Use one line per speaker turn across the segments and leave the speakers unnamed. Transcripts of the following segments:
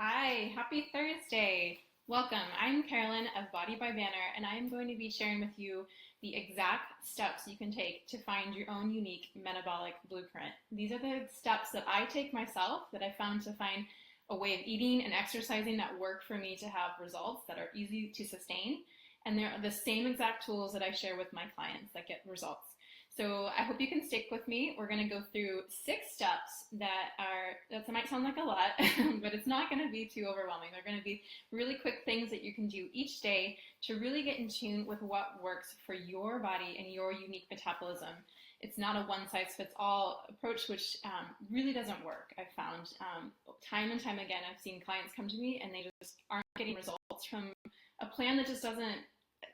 Hi, happy Thursday. Welcome. I'm Carolyn of Body by Banner, and I'm going to be sharing with you the exact steps you can take to find your own unique metabolic blueprint. These are the steps that I take myself that I found to find a way of eating and exercising that work for me to have results that are easy to sustain. And they're the same exact tools that I share with my clients that get results. So I hope you can stick with me. We're going to go through 6 steps that might sound like a lot, but it's not going to be too overwhelming. They're going to be really quick things that you can do each day to really get in tune with what works for your body and your unique metabolism. It's not a one-size-fits-all approach, which really doesn't work. I've found time and time again, I've seen clients come to me and they just aren't getting results from a plan that just doesn't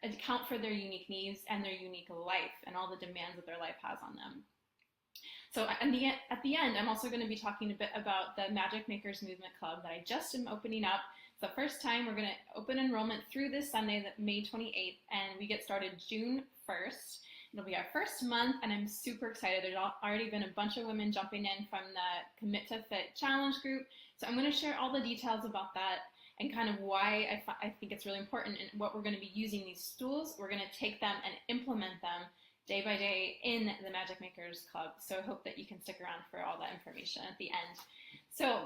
account for their unique needs and their unique life and all the demands that their life has on them. So at the end, I'm also going to be talking a bit about the Magic Makers Movement Club that I just am opening up. It's the first time. We're going to open enrollment through this Sunday, May 28th, and we get started June 1st. It'll be our first month, and I'm super excited. There's already been a bunch of women jumping in from the Commit to Fit Challenge group. So I'm going to share all the details about that and kind of why I think it's really important and what we're going to be using these tools. We're going to take them and implement them day by day in the Magic Makers Club. So I hope that you can stick around for all that information at the end. So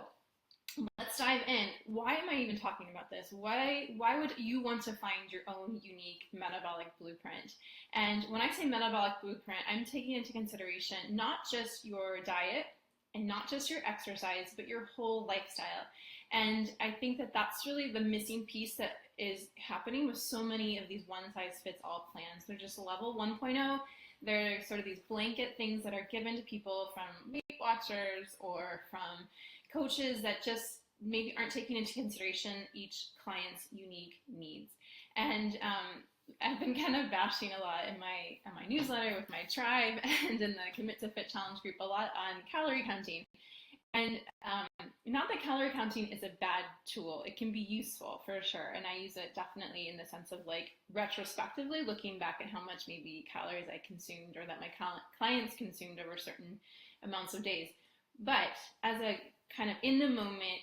let's dive in. Why am I even talking about this? Why would you want to find your own unique metabolic blueprint? And when I say metabolic blueprint, I'm taking into consideration not just your diet and not just your exercise, but your whole lifestyle. And I think that that's really the missing piece that is happening with so many of these one-size-fits-all plans. They're just level 1.0. They're sort of these blanket things that are given to people from Weight Watchers or from coaches that just maybe aren't taking into consideration each client's unique needs. And I've been kind of bashing a lot in my newsletter with my tribe and in the Commit to Fit Challenge group a lot on calorie counting. And not that calorie counting is a bad tool. It can be useful for sure. And I use it definitely in the sense of like retrospectively looking back at how much maybe calories I consumed or that my clients consumed over certain amounts of days. But as a kind of in the moment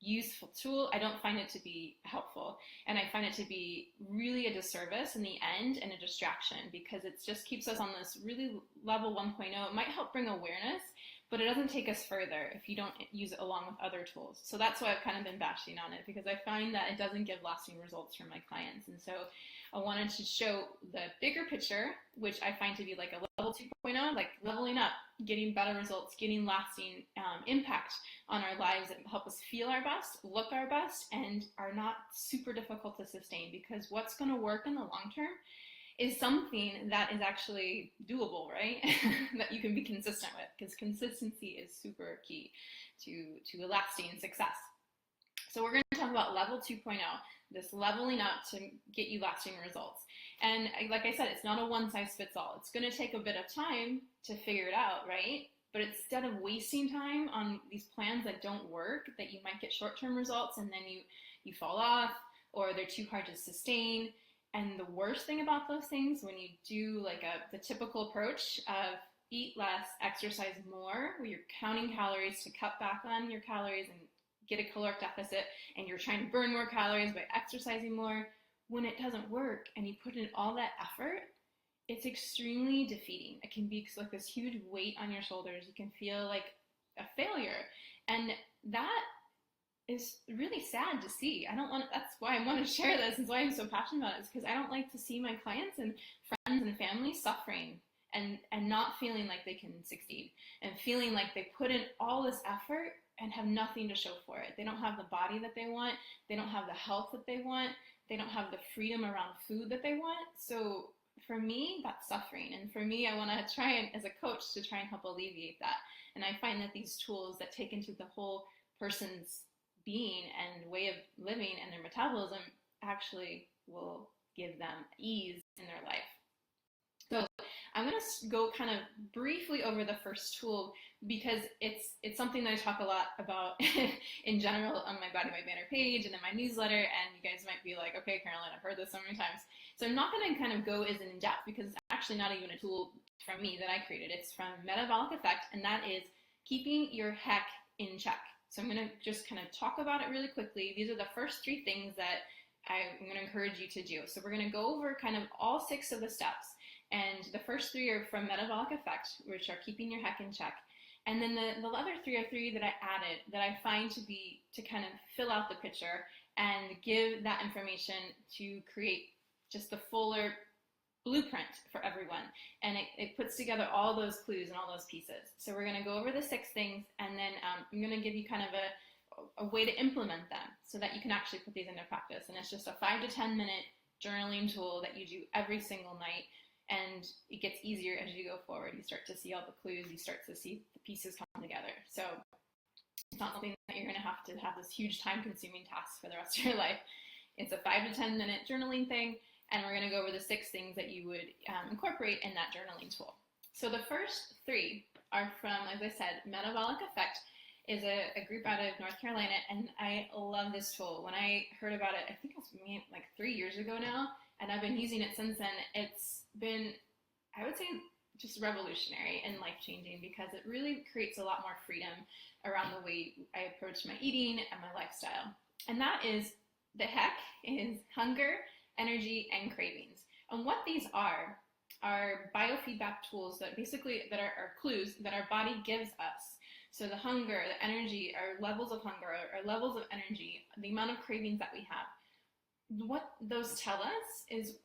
useful tool, I don't find it to be helpful. And I find it to be really a disservice in the end and a distraction because it just keeps us on this really level 1.0. It might help bring awareness, but it doesn't take us further if you don't use it along with other tools. So that's why I've kind of been bashing on it because I find that it doesn't give lasting results for my clients. And so I wanted to show the bigger picture, which I find to be like a level 2.0, like leveling up, getting better results, getting lasting impact on our lives that help us feel our best, look our best, and are not super difficult to sustain because what's going to work in the long term is something that is actually doable, right? That you can be consistent with because consistency is super key to a lasting success. So we're going to talk about level 2.0, this leveling up to get you lasting results. And like I said, it's not a one-size-fits-all. It's going to take a bit of time to figure it out, right? But instead of wasting time on these plans that don't work, that you might get short-term results and then you fall off or they're too hard to sustain. And the worst thing about those things, when you do like the typical approach of eat less, exercise more, where you're counting calories to cut back on your calories and get a caloric deficit, and you're trying to burn more calories by exercising more, when it doesn't work and you put in all that effort, it's extremely defeating. It can be like this huge weight on your shoulders. You can feel like a failure. And that is really sad to see. That's why I want to share this. That's why I'm so passionate about it, is because I don't like to see my clients and friends and family suffering and not feeling like they can succeed and feeling like they put in all this effort and have nothing to show for it. They don't have the body that they want. They don't have the health that they want. They don't have the freedom around food that they want. So for me, that's suffering. And for me, I want to try as a coach to try and help alleviate that. And I find that these tools that take into the whole person's being and way of living and their metabolism actually will give them ease in their life. So I'm going to go kind of briefly over the first tool because it's something that I talk a lot about in general on my Body by Banner page and in my newsletter, and you guys might be like, okay, Carolyn, I've heard this so many times. So I'm not going to kind of go as in depth because it's actually not even a tool from me that I created. It's from Metabolic Effect, and that is keeping your heck in check. So I'm going to just kind of talk about it really quickly. These are the first 3 things that I'm going to encourage you to do. So we're going to go over kind of all 6 of the steps. And the first 3 are from metabolic effect, which are keeping your HEC in check. And then the other 3 are 3 that I added that I find to kind of fill out the picture and give that information to create just the fuller blueprint for everyone. And it puts together all those clues and all those pieces. So we're going to go over the 6 things, and then I'm going to give you kind of a way to implement them so that you can actually put these into practice. And it's just a 5 to 10 minute journaling tool that you do every single night. And it gets easier as you go forward. You start to see all the clues, you start to see the pieces come together. So it's not something that you're going to have this huge time-consuming task for the rest of your life. It's a 5 to 10 minute journaling thing, and we're going to go over the 6 things that you would incorporate in that journaling tool. So the first 3 are from, as I said, Metabolic Effect is a group out of North Carolina, and I love this tool. When I heard about it, I think it was like 3 years ago now, and I've been using it since then. It's been, I would say, just revolutionary and life-changing because it really creates a lot more freedom around the way I approach my eating and my lifestyle. And that is, the HEC is hunger, energy, and cravings. And what these are biofeedback tools that are clues that our body gives us. So the hunger, the energy, our levels of hunger, our levels of energy, the amount of cravings that we have. What those tell us is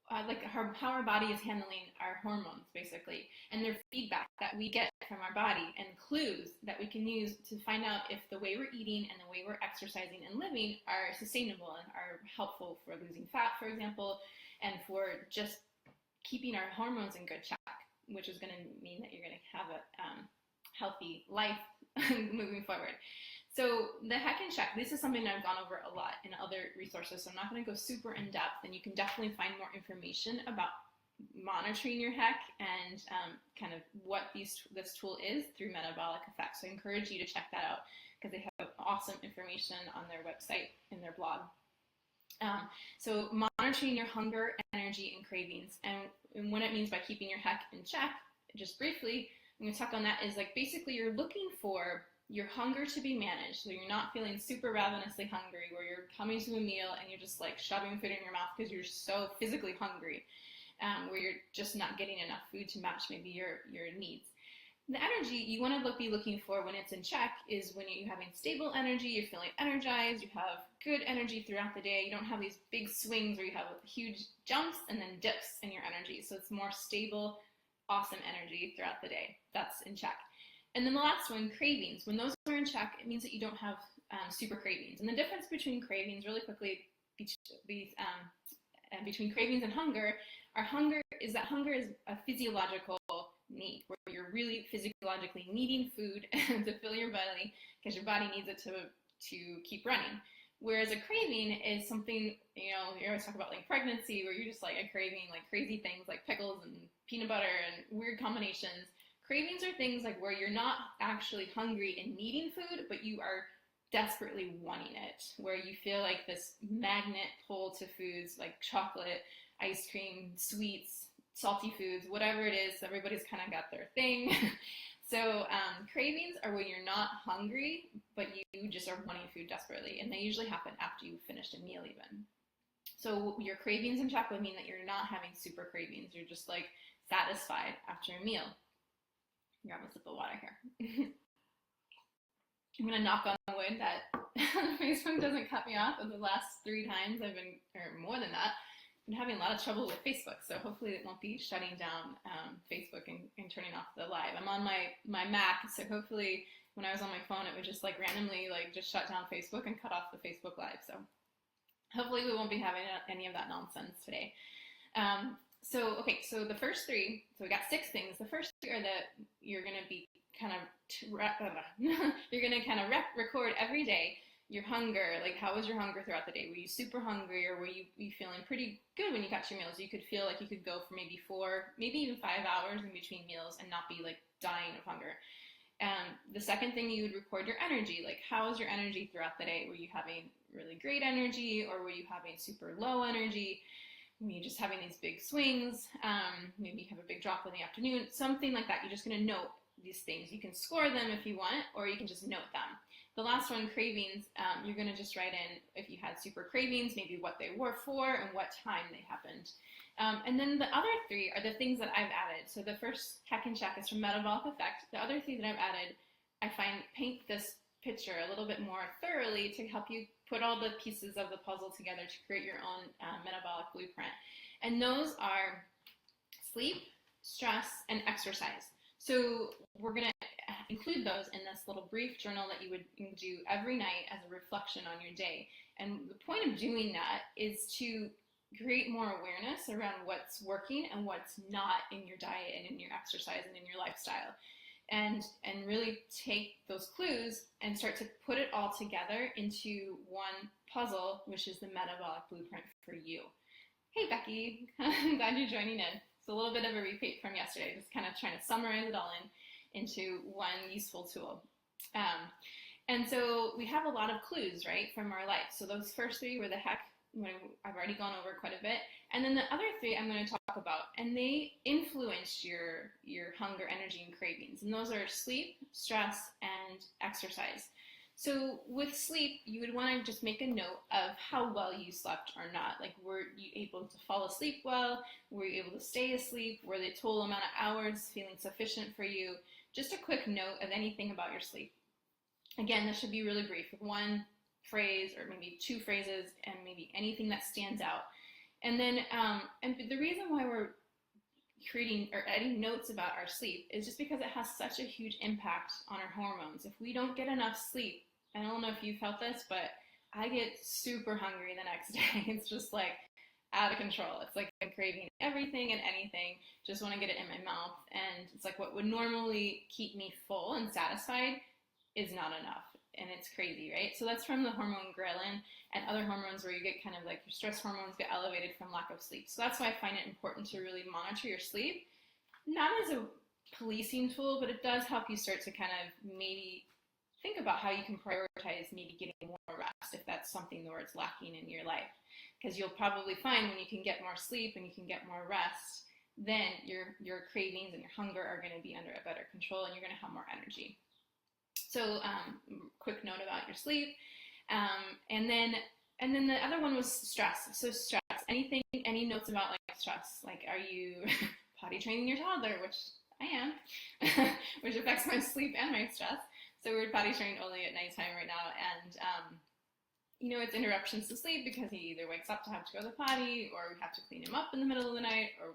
how our body is handling our hormones, basically, and their feedback that we get from our body, and clues that we can use to find out if the way we're eating and the way we're exercising and living are sustainable and are helpful for losing fat, for example, and for just keeping our hormones in good check, which is going to mean that you're going to have a healthy life moving forward. So the HEC in check, this is something that I've gone over a lot in other resources, so I'm not going to go super in depth, and you can definitely find more information about monitoring your HEC and kind of what this tool is through Metabolic Effect. So I encourage you to check that out because they have awesome information on their website in their blog. So monitoring your hunger, energy, and cravings, and what it means by keeping your HEC in check, just briefly, I'm going to talk on that, is like basically you're looking for your hunger to be managed, so you're not feeling super ravenously hungry where you're coming to a meal and you're just like shoving food in your mouth because you're so physically hungry, where you're just not getting enough food to match maybe your needs. The energy you want to be looking for when it's in check is when you're having stable energy, you're feeling energized, you have good energy throughout the day, you don't have these big swings where you have huge jumps and then dips in your energy. So it's more stable, awesome energy throughout the day. That's in check. And then the last one, cravings. When those are in check, it means that you don't have super cravings. And the difference between cravings, really quickly, between cravings and hunger, hunger is a physiological need, where you're really physiologically needing food to fill your belly because your body needs it to keep running. Whereas a craving is something, you always talk about like pregnancy, where you're just like craving like crazy things like pickles and peanut butter and weird combinations. Cravings are things like where you're not actually hungry and needing food, but you are desperately wanting it, where you feel like this magnet pull to foods like chocolate, ice cream, sweets, salty foods, whatever it is. Everybody's kind of got their thing. So cravings are when you're not hungry, but you just are wanting food desperately, and they usually happen after you've finished a meal even. So your cravings in check would mean that you're not having super cravings. You're just like satisfied after a meal. Grab a sip of water here. I'm going to knock on wood that Facebook doesn't cut me off. The last 3 times or more than that, I've been having a lot of trouble with Facebook. So hopefully it won't be shutting down Facebook and turning off the live. I'm on my Mac, so hopefully when I was on my phone, it would just like randomly like just shut down Facebook and cut off the Facebook live. So hopefully we won't be having any of that nonsense today. So the first 3, so we got 6 things. The first 3 are that you're going to be kind of, you're going to kind of record every day your hunger. Like, how was your hunger throughout the day? Were you super hungry, or were you feeling pretty good when you got your meals? You could feel like you could go for maybe 4, maybe even 5 hours in between meals and not be like dying of hunger. The second thing, you would record your energy. Like, how was your energy throughout the day? Were you having really great energy, or were you having super low energy? Were you just having these big swings? Maybe you have a big drop in the afternoon, something like that. You're just going to note these things. You can score them if you want, or you can just note them. The last one, cravings, you're going to just write in if you had super cravings, maybe what they were for and what time they happened. And then the other three are the things that I've added. So the first hack and check is from metabolic effect. The other three that I've added, I find paint this picture a little bit more thoroughly to help you put all the pieces of the puzzle together to create your own metabolic blueprint. And those are sleep, stress, and exercise. So we're going to include those in this little brief journal that you would do every night as a reflection on your day. And the point of doing that is to create more awareness around what's working and what's not in your diet and in your exercise and in your lifestyle. And really take those clues and start to put it all together into one puzzle, which is the metabolic blueprint for you. Hey, Becky, I'm glad you're joining in. It's a little bit of a repeat from yesterday, just kind of trying to summarize it all into one useful tool. And so we have a lot of clues, right, from our life. So those first three were the heck, I've already gone over quite a bit. And then the other three I'm going to talk about, and they influence your hunger, energy, and cravings. And those are sleep, stress, and exercise. So with sleep, you would want to just make a note of how well you slept or not. Like, were you able to fall asleep well? Were you able to stay asleep? Were the total amount of hours feeling sufficient for you? Just a quick note of anything about your sleep. Again, this should be really brief with one phrase or maybe two phrases and maybe anything that stands out. And then, and the reason why we're creating or adding notes about our sleep is just because it has such a huge impact on our hormones. If we don't get enough sleep, I don't know if you felt this, but I get super hungry the next day. It's just like out of control. It's like I'm craving everything and anything, just want to get it in my mouth. And it's like what would normally keep me full and satisfied is not enough. And it's crazy, right? So that's from the hormone ghrelin and other hormones where you get kind of like your stress hormones get elevated from lack of sleep. So that's why I find it important to really monitor your sleep, not as a policing tool, but it does help you start to kind of maybe think about how you can prioritize maybe getting more rest if that's something where it's lacking in your life. Because you'll probably find when you can get more sleep and you can get more rest, then your cravings and your hunger are going to be under a better control and you're going to have more energy. So quick note about your sleep. And then the other one was stress. So stress, any notes about like stress? Like, are you potty training your toddler, which I am, which affects my sleep and my stress. So we're potty trained only at nighttime right now. And, it's interruptions to sleep because he either wakes up to have to go to the potty or we have to clean him up in the middle of the night or,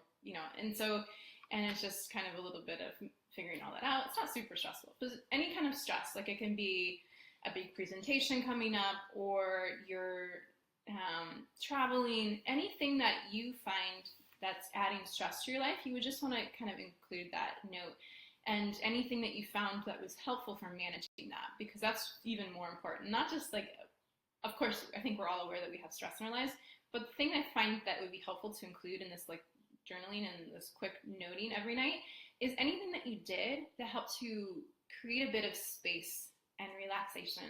and it's just kind of a little bit of figuring all that out. It's not super stressful, but any kind of stress, like it can be a big presentation coming up or you're traveling, anything that you find that's adding stress to your life, you would just want to kind of include that note. And anything that you found that was helpful for managing that, because that's even more important. Not just like, of course, I think we're all aware that we have stress in our lives, but the thing I find that would be helpful to include in this like journaling and this quick noting every night is anything that you did that helped to create a bit of space and relaxation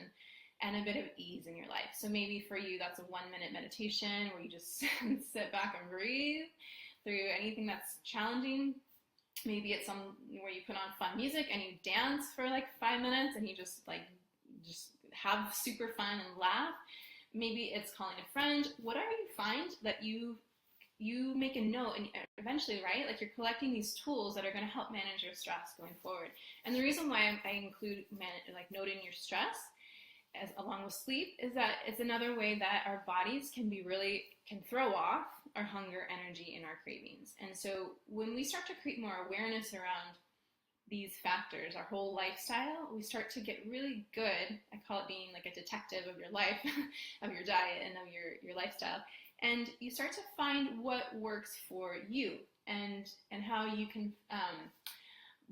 and a bit of ease in your life. So maybe for you, that's a 1-minute meditation where you just sit back and breathe through anything that's challenging. Maybe it's some where you put on fun music and you dance for like 5 minutes and you just have super fun and laugh. Maybe it's calling a friend. Whatever you find that you make a note, and eventually, right, like you're collecting these tools that are going to help manage your stress going forward. And the reason why I include noting your stress as along with sleep is that it's another way that our bodies can throw off our hunger, energy, and our cravings. And so when we start to create more awareness around these factors, our whole lifestyle, we start to get really good. I call it being like a detective of your life, of your diet and of your lifestyle. And you start to find what works for you and how you can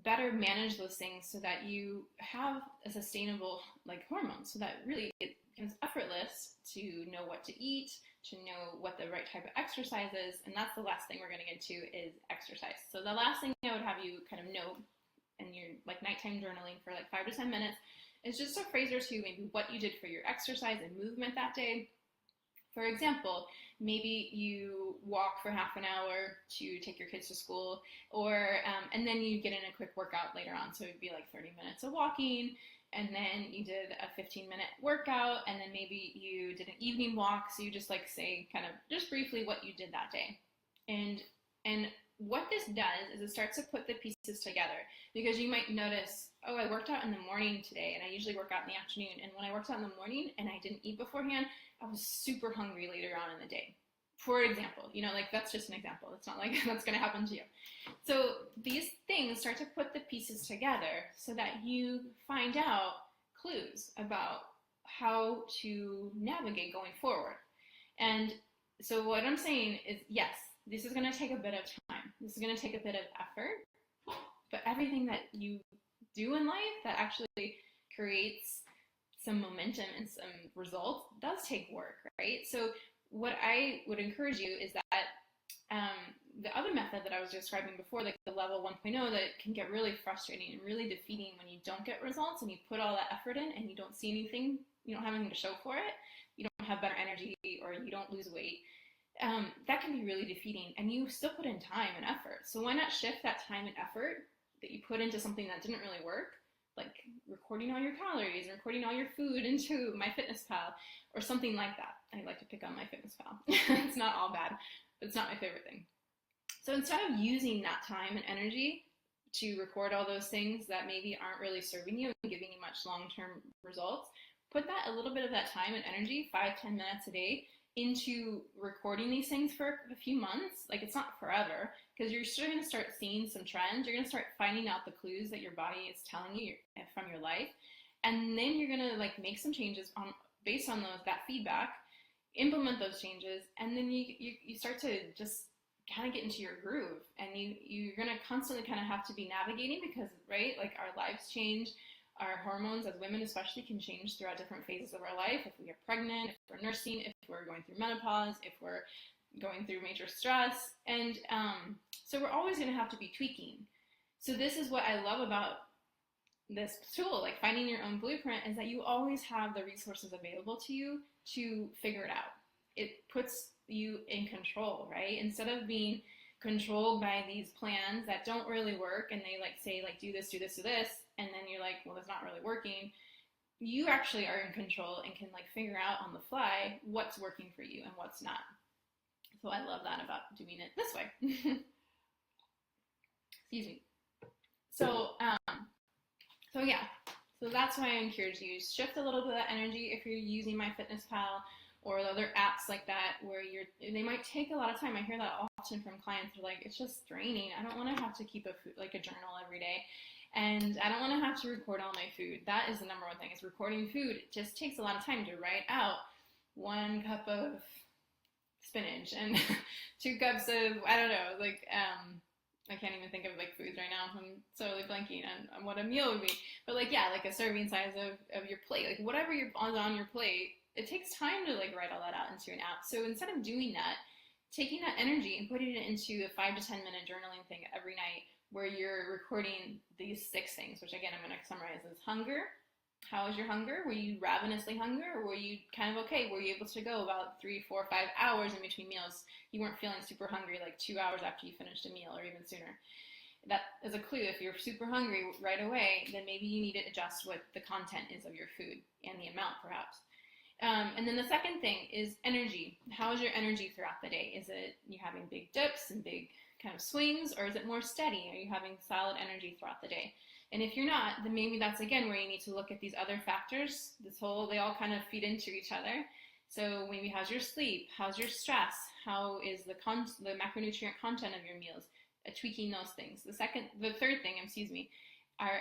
better manage those things so that you have a sustainable hormone, so that really it becomes effortless to know what to eat, to know what the right type of exercise is. And that's the last thing we're going to get to is exercise. So the last thing I would have you kind of note in your nighttime journaling for 5 to 10 minutes is just a phrase or two, maybe what you did for your exercise and movement that day. For example, maybe you walk for half an hour to take your kids to school, or and then you get in a quick workout later on. So it'd be 30 minutes of walking, and then you did a 15-minute workout, and then maybe you did an evening walk. So you just like say kind of just briefly what you did that day. And what this does is it starts to put the pieces together, because you might notice, oh, I worked out in the morning today, and I usually work out in the afternoon. And when I worked out in the morning and I didn't eat beforehand, I was super hungry later on in the day. For example, like that's just an example. It's not like that's going to happen to you. So these things start to put the pieces together so that you find out clues about how to navigate going forward. And so what I'm saying is, yes, this is going to take a bit of time. This is going to take a bit of effort, but everything that you do in life that actually creates some momentum and some results does take work, right? So what I would encourage you is that the other method that I was describing before, like the level 1.0, that can get really frustrating and really defeating when you don't get results and you put all that effort in and you don't see anything, you don't have anything to show for it, you don't have better energy, or you don't lose weight. That can be really defeating, and you still put in time and effort. So why not shift that time and effort that you put into something that didn't really work, like recording all your calories, recording all your food into MyFitnessPal, or something like that. I like to pick on MyFitnessPal. It's not all bad, but it's not my favorite thing. So instead of using that time and energy to record all those things that maybe aren't really serving you and giving you much long-term results, put that a little bit of that time and energy, 5-10 minutes a day, into recording these things for a few months. Like, it's not forever, because you're still going to start seeing some trends. You're going to start finding out the clues that your body is telling you from your life, and then you're going to like make some changes based on that feedback, implement those changes, and then you start to just kind of get into your groove, and you're going to constantly kind of have to be navigating, because right, like our lives change. Our hormones as women especially can change throughout different phases of our life. If we get pregnant, if we're nursing, if we're going through menopause, if we're going through major stress. And so we're always going to have to be tweaking. So this is what I love about this tool, like finding your own blueprint, is that you always have the resources available to you to figure it out. It puts you in control, right? Instead of being controlled by these plans that don't really work, and they like say like do this, do this, do this, and then you're like, well, it's not really working. You actually are in control and can like figure out on the fly what's working for you and what's not. So I love that about doing it this way. Excuse me. So yeah, so that's why I encourage you to shift a little bit of energy if you're using MyFitnessPal or the other apps like that, where they might take a lot of time. I hear that often from clients. They're like, it's just draining. I don't want to have to keep a journal every day. And I don't want to have to record all my food. That is the number one thing, is recording food. It just takes a lot of time to write out 1 cup of spinach and 2 cups of, I don't know, like, I can't even think of like foods right now. I'm totally blanking on what a meal would be. But like, yeah, like a serving size of your plate, like whatever is on your plate, it takes time to like write all that out into an app. So instead of doing that, taking that energy and putting it into a 5 to 10 minute journaling thing every night, where you're recording these 6 things, which again, I'm going to summarize as hunger. How is your hunger? Were you ravenously hungry, or were you kind of okay? Were you able to go about 3, 4, 5 hours in between meals? You weren't feeling super hungry like 2 hours after you finished a meal, or even sooner. That is a clue. If you're super hungry right away, then maybe you need to adjust what the content is of your food and the amount, perhaps. And then the second thing is energy. How is your energy throughout the day? Is it you having big dips and big kind of swings, or is it more steady? Are you having solid energy throughout the day? And if you're not, then maybe that's again where you need to look at these other factors. They all kind of feed into each other. So maybe how's your sleep? How's your stress? How is the macronutrient content of your meals? Tweaking those things. The third thing,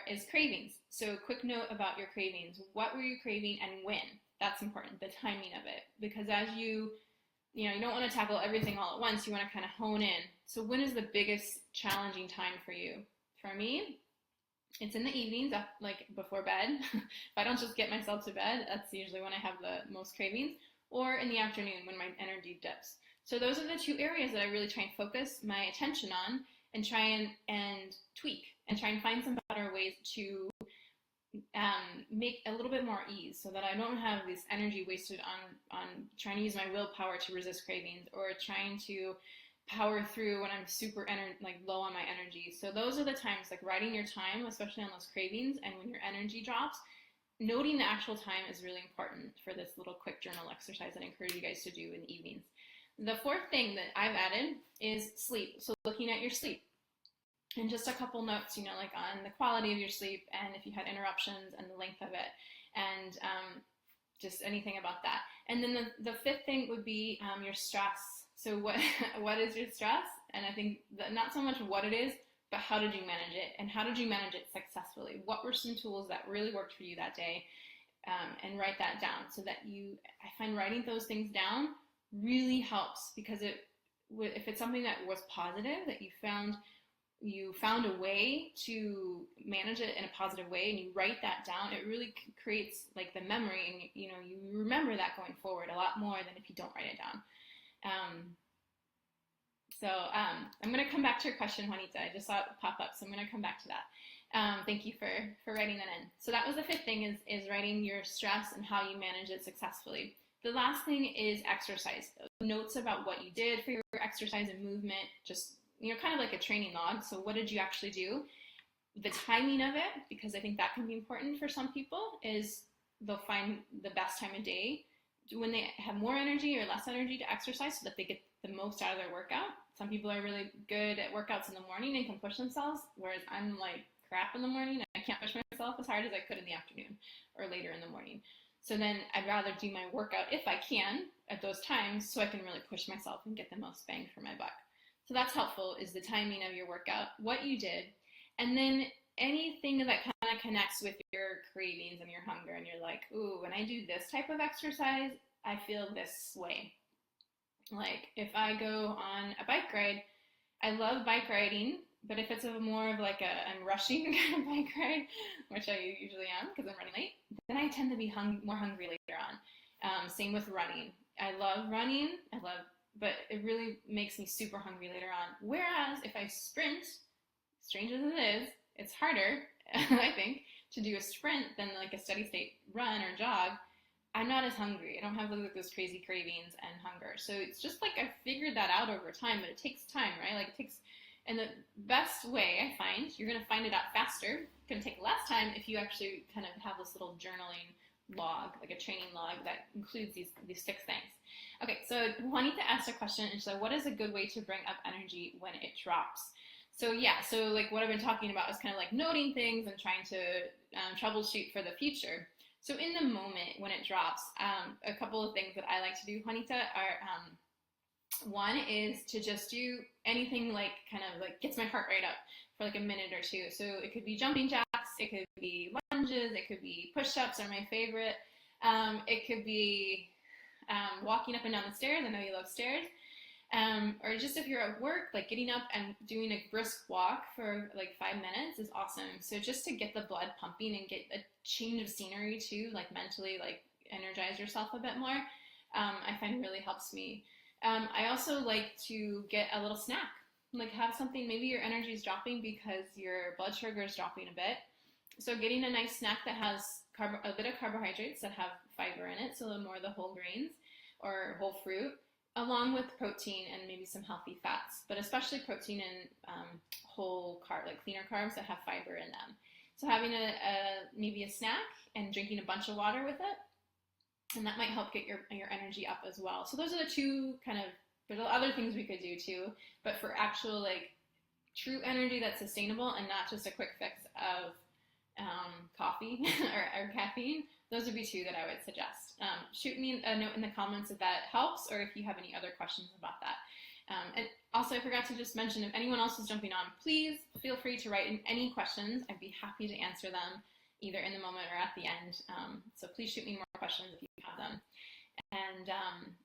is cravings. So quick note about your cravings. What were you craving and when? That's important, the timing of it. Because as you don't want to tackle everything all at once. You want to kind of hone in. So when is the biggest challenging time for you? For me, it's in the evenings, like before bed. If I don't just get myself to bed, that's usually when I have the most cravings, or in the afternoon when my energy dips. So those are the 2 areas that I really try and focus my attention on, and try and tweak and try and find some better ways to make a little bit more ease, so that I don't have this energy wasted on trying to use my willpower to resist cravings, or trying to power through when I'm super low on my energy. So those are the times, like writing your time, especially on those cravings, and when your energy drops, noting the actual time is really important for this little quick journal exercise that I encourage you guys to do in the evenings. The fourth thing that I've added is sleep. So looking at your sleep. And just a couple notes, like on the quality of your sleep and if you had interruptions and the length of it, and just anything about that. And then the fifth thing would be your stress. So what is your stress? And I think that not so much what it is, but how did you manage it? And how did you manage it successfully? What were some tools that really worked for you that day? And write that down so that I find writing those things down really helps, because if it's something that was positive, that you found a way to manage it in a positive way and you write that down, it really creates like the memory, and you remember that going forward a lot more than if you don't write it down. I'm going to come back to your question, Juanita. I just saw it pop up, so I'm going to come back to that. Thank you for writing that in. So that was the fifth thing, is writing your stress and how you manage it successfully. The last thing is exercise. Notes about what you did for your exercise and movement, just kind of like a training log. So what did you actually do? The timing of it, because I think that can be important for some people, is they'll find the best time of day when they have more energy or less energy to exercise so that they get the most out of their workout. Some people are really good at workouts in the morning and can push themselves, whereas I'm like crap in the morning. I can't push myself as hard as I could in the afternoon or later in the morning. So then I'd rather do my workout, if I can, at those times so I can really push myself and get the most bang for my buck. So that's helpful, is the timing of your workout, what you did, and then anything that kind of connects with your cravings and your hunger, and you're like, ooh, when I do this type of exercise, I feel this way. Like if I go on a bike ride, I love bike riding, but if it's more of like I'm rushing kind of bike ride, which I usually am because I'm running late, then I tend to be more hungry later on. Same with running. I love running, but it really makes me super hungry later on. Whereas if I sprint, strange as it is, it's harder, I think, to do a sprint than like a steady state run or jog. I'm not as hungry. I don't have those crazy cravings and hunger. So it's just like I've figured that out over time, but it takes time, right? And the best way I find, you're going to find it out faster. It's going to take less time if you actually kind of have this little journaling log, like a training log that includes these 6 things. Okay, so Juanita asked a question, and she said, what is a good way to bring up energy when it drops? So yeah, so like what I've been talking about is kind of like noting things and trying to troubleshoot for the future. So in the moment when it drops, a couple of things that I like to do, Juanita, are one is to just do anything like kind of like gets my heart rate up for like a minute or two. So it could be jumping jacks, it could be lunges, it could be push-ups are my favorite. It could be walking up and down the stairs. I know you love stairs. Or just if you're at work, like getting up and doing a brisk walk for like 5 minutes is awesome. So just to get the blood pumping and get a change of scenery too, like mentally, like energize yourself a bit more, I find really helps me. I also like to get a little snack, like have something, maybe your energy is dropping because your blood sugar is dropping a bit. So getting a nice snack that has a bit of carbohydrates that have fiber in it, so more of the whole grains or whole fruit, along with protein and maybe some healthy fats, but especially protein and whole carb, like cleaner carbs that have fiber in them. So having maybe a snack and drinking a bunch of water with it, and that might help get your energy up as well. So those are the two there's other things we could do too, but for actual like true energy that's sustainable and not just a quick fix of coffee or caffeine, those would be two that I would suggest. Shoot me a note in the comments if that helps, or if you have any other questions about that. And also I forgot to just mention, if anyone else is jumping on, please feel free to write in any questions. I'd be happy to answer them either in the moment or at the end. So please shoot me more questions if you have them. And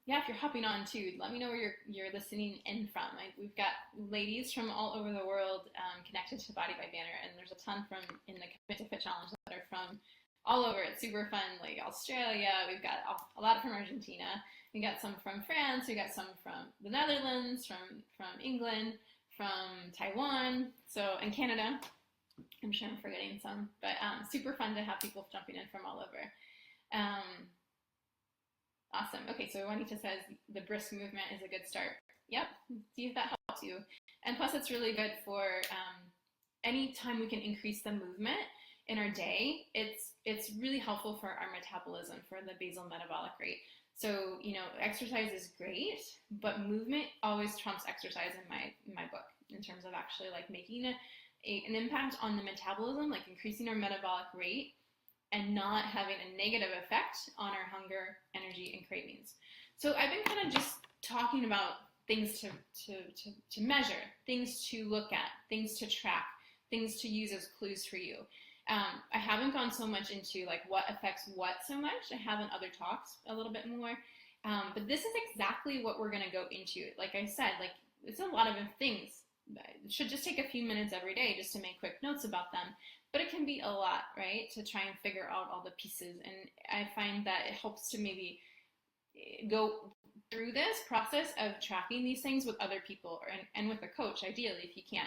yeah, if you're hopping on too, let me know where you're listening in from. We've got ladies from all over the world connected to Body by Banner, and there's a ton in the Commit to Fit Challenge that are from all over. It's super fun, like Australia. We've got a lot from Argentina. We got some from France. We got some from the Netherlands, from England, from Taiwan, and Canada. I'm sure I'm forgetting some, but super fun to have people jumping in from all over. Awesome. Okay, so Juanita says the brisk movement is a good start. Yep, see if that helps you. And plus it's really good for any time we can increase the movement, in our day, it's really helpful for our metabolism, for the basal metabolic rate. So, exercise is great, but movement always trumps exercise in my book, in terms of actually like making an impact on the metabolism, like increasing our metabolic rate and not having a negative effect on our hunger, energy, and cravings. So I've been kind of just talking about things to measure, things to look at, things to track, things to use as clues for you. I haven't gone so much into like what affects what so much. I have in other talks a little bit more. But this is exactly what we're going to go into. Like I said, like it's a lot of things. It should just take a few minutes every day just to make quick notes about them. But it can be a lot, right? To try and figure out all the pieces. And I find that it helps to maybe go through this process of tracking these things with other people and with a coach, ideally, if you can.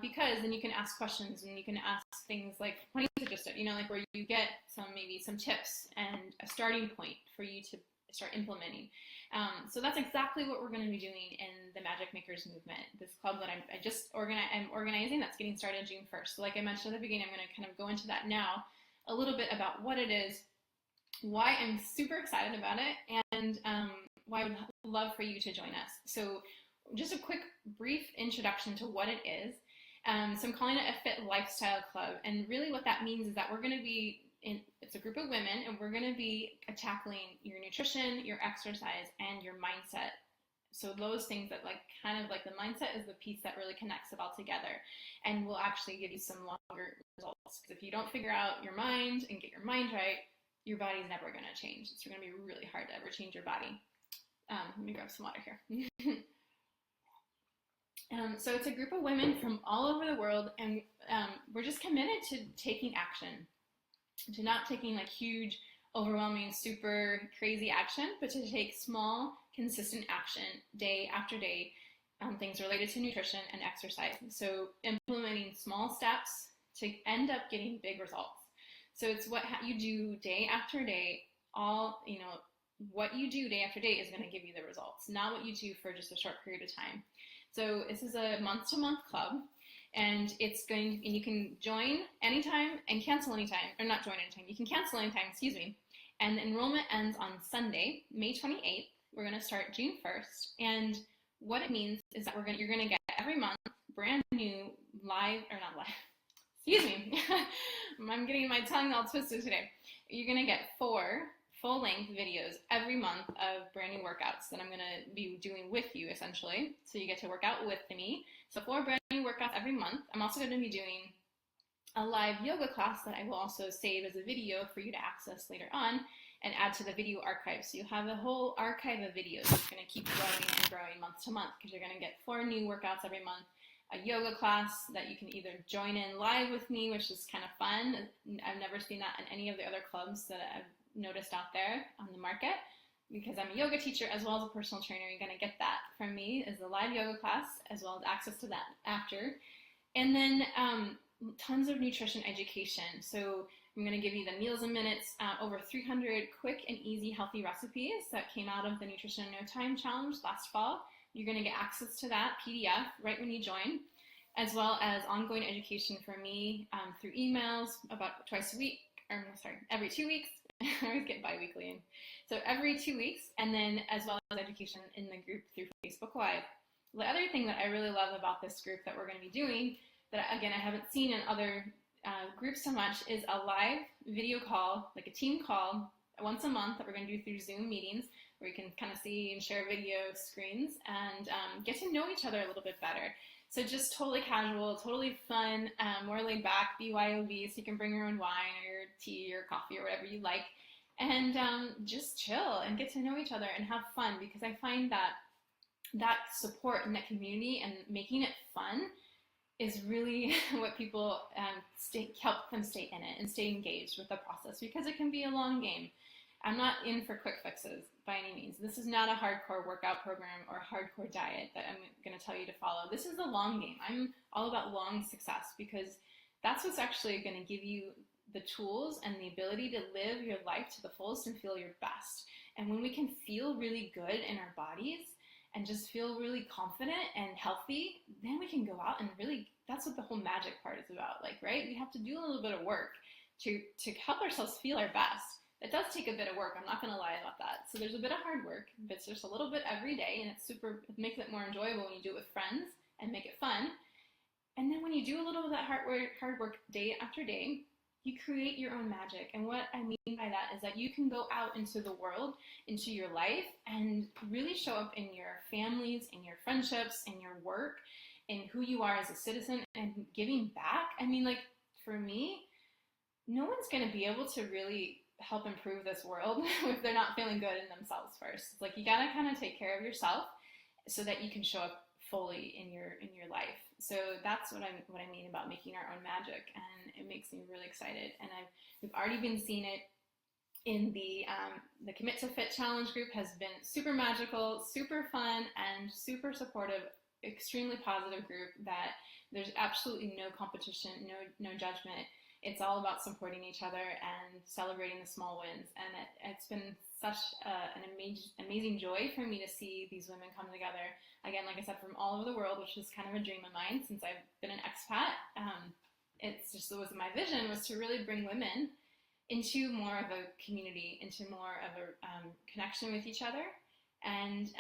Because then you can ask questions and you can ask things like, what do you suggest, like where you get maybe some tips and a starting point for you to start implementing. So that's exactly what we're going to be doing in the Magic Makers movement, this club that I'm organizing, that's getting started June 1st. So like I mentioned at the beginning, I'm going to kind of go into that now, a little bit about what it is, why I'm super excited about it, and why I would love for you to join us. So just a quick, brief introduction to what it is. So I'm calling it a Fit Lifestyle Club, and really what that means is that we're going to be it's a group of women, and we're going to be tackling your nutrition, your exercise, and your mindset. So those things that kind of the mindset is the piece that really connects it all together, and will actually give you some longer results. Because if you don't figure out your mind and get your mind right, your body's never going to change. It's going to be really hard to ever change your body. Let me grab some water here. So it's a group of women from all over the world, and we're just committed to taking action, to not taking huge, overwhelming, super crazy action, but to take small, consistent action day after day, things related to nutrition and exercise. So implementing small steps to end up getting big results. So it's what you do day after day. What you do day after day is going to give you the results, not what you do for just a short period of time. So this is a month-to-month club, and you can join anytime and cancel anytime, or not join anytime. You can cancel anytime, and the enrollment ends on Sunday, May 28th. We're going to start June 1st, and what it means is that you're going to get every month brand new I'm getting my tongue all twisted today. You're going to get 4 full-length videos every month of brand new workouts that I'm going to be doing with you, essentially. So you get to work out with me. So 4 brand new workouts every month. I'm also going to be doing a live yoga class that I will also save as a video for you to access later on and add to the video archive. So you'll have a whole archive of videos that's going to keep growing and growing month to month, because you're going to get 4 new workouts every month, a yoga class that you can either join in live with me, which is kind of fun. I've never seen that in any of the other clubs that I've noticed out there on the market, because I'm a yoga teacher as well as a personal trainer. You're going to get that from me as a live yoga class, as well as access to that after. And then tons of nutrition education. So I'm going to give you the meals and minutes, over 300 quick and easy healthy recipes that came out of the Nutrition in No Time Challenge last fall. You're going to get access to that PDF right when you join, as well as ongoing education from me through emails about every 2 weeks. I always get bi-weekly in. So every 2 weeks, and then as well as education in the group through Facebook Live. The other thing that I really love about this group that we're going to be doing, that again I haven't seen in other groups so much, is a live video call, like a team call, once a month that we're going to do through Zoom meetings, where you can kind of see and share video screens and get to know each other a little bit better. So just totally casual, totally fun, more laid back, BYOB, so you can bring your own wine or your tea or coffee or whatever you like, and just chill and get to know each other and have fun, because I find that support and that community and making it fun is really what people help them stay in it and stay engaged with the process, because it can be a long game. I'm not in for quick fixes by any means. This is not a hardcore workout program or a hardcore diet that I'm going to tell you to follow. This is the long game. I'm all about long success, because that's what's actually going to give you the tools and the ability to live your life to the fullest and feel your best. And when we can feel really good in our bodies and just feel really confident and healthy, then we can go out and really that's what the whole magic part is about. Like, right? We have to do a little bit of work to help ourselves feel our best. It does take a bit of work. I'm not going to lie about that. So there's a bit of hard work, but it's just a little bit every day, and it makes it more enjoyable when you do it with friends and make it fun. And then when you do a little of that hard work day after day, you create your own magic. And what I mean by that is that you can go out into the world, into your life, and really show up in your families, in your friendships, in your work, in who you are as a citizen, and giving back. I mean, like, for me, no one's going to be able to really help improve this world if they're not feeling good in themselves first. It's like, you got to kind of take care of yourself so that you can show up fully in your life. So that's what I mean about making our own magic, and it makes me really excited. And we've already been seeing it in the Commit to Fit challenge group. Has been super magical, super fun, and super supportive. Extremely positive group that there's absolutely no competition, no judgment. It's all about supporting each other and celebrating the small wins. And it's been such an amazing joy for me to see these women come together. Again, like I said, from all over the world, which is kind of a dream of mine since I've been an expat. It was my vision was to really bring women into more of a community, into more of a connection with each other, and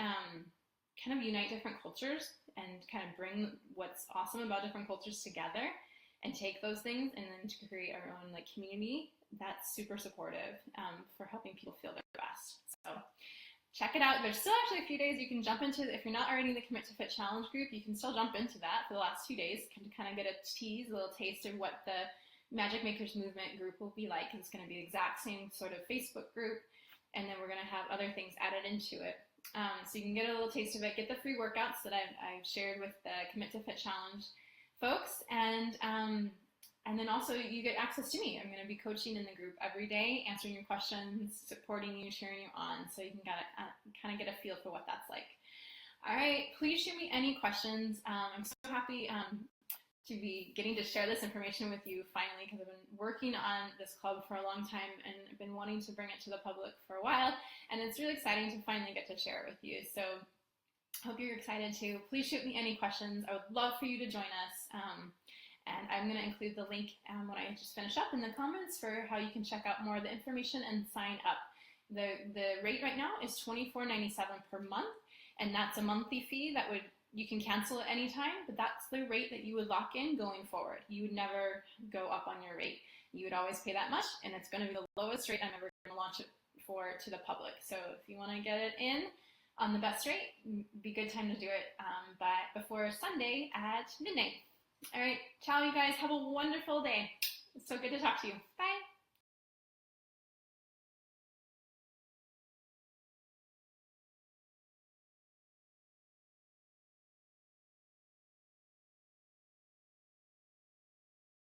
kind of unite different cultures and kind of bring what's awesome about different cultures together and take those things and then to create our own like community that's super supportive for helping people feel their best. So check it out. There's still actually a few days you can jump into. If you're not already in the Commit to Fit challenge group, you can still jump into that for the last 2 days to kind of get a little taste of what the Magic Makers Movement group will be like. It's going to be the exact same sort of Facebook group, and then we're going to have other things added into it. So you can get a little taste of it, get the free workouts that I've shared with the Commit to Fit challenge folks, and then also you get access to me. I'm going to be coaching in the group every day, answering your questions, supporting you, cheering you on, so you can kind of get a feel for what that's like. All right, please shoot me any questions. I'm so happy to be getting to share this information with you finally, because I've been working on this club for a long time and I've been wanting to bring it to the public for a while, and it's really exciting to finally get to share it with you. So hope you're excited too. Please shoot me any questions. I would love for you to join us. And I'm going to include the link when I just finish up in the comments for how you can check out more of the information and sign up. The rate right now is $24.97 per month, and that's a monthly fee that you can cancel at any time, but that's the rate that you would lock in going forward. You would never go up on your rate. You would always pay that much, and it's going to be the lowest rate I'm ever going to launch it for to the public. So if you want to get it in on the best rate, be a good time to do it before Sunday at midnight. All right, ciao, you guys. Have a wonderful day. It's so good to talk to you.